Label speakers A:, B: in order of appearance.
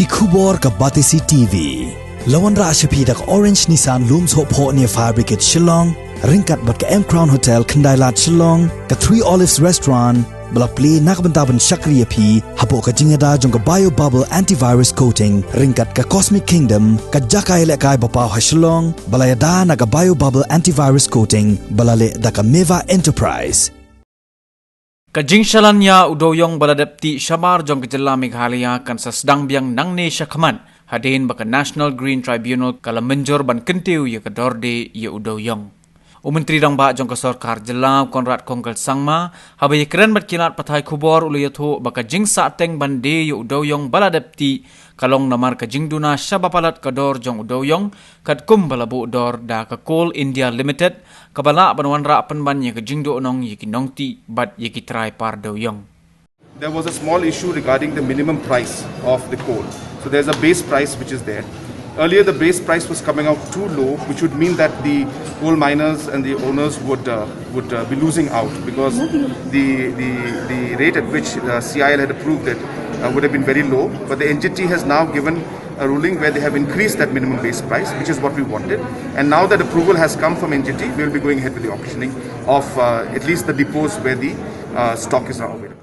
A: ki khubor ka batisi TV. Lawan ra ashapi dak Orange Nissan Looms Hope Ho near Fire Brigade Shillong, ringkat bat ka M Crown Hotel Kendailat Shillong, ka Three Olives Restaurant, balak play nakbentaban Shakriya P, hapo ka jingada jong ka Bio Bubble Antivirus Coating, ringkat ka Cosmic Kingdom, ka Jakai Lekai Bapaw ha Shillong, balayada na ka Bio Bubble Antivirus Coating, balale da ka Meva Enterprise.
B: Ka Jingshalan ya Dewïong Ladep ti Shamar jong kejela Meghalaya kan sa sedang biang nang ne syakman hadin baka National Green Tribunal kala Mynjur ban kentiu ya kedorde ya Dewïong. Menteri dang ba jong ka sarkar jela Konrad Kongkal Sangma habai keren bat kilat patai khubor uliyatho baka jingsa teng bande ya Dewïong Ladep ti kalong namar ka jingduna shabapalat kador jong Dewïong kat kum balabu dor da ka Coal India Limited kabala banwan ra penban ya ka jingdo nong yiki nongti bat yiki try par Dewïong.
C: There was a small issue regarding the minimum price of the coal. So there's a base price which is there. Earlier the base price was coming out too low, which would mean that the coal miners and the owners would be losing out because the rate at which CIL had approved it would have been very low. But the NGT has now given a ruling where they have increased that minimum base price, which is what we wanted. And now that approval has come from NGT, we will be going ahead with the auctioning of at least the depots where the stock is now available.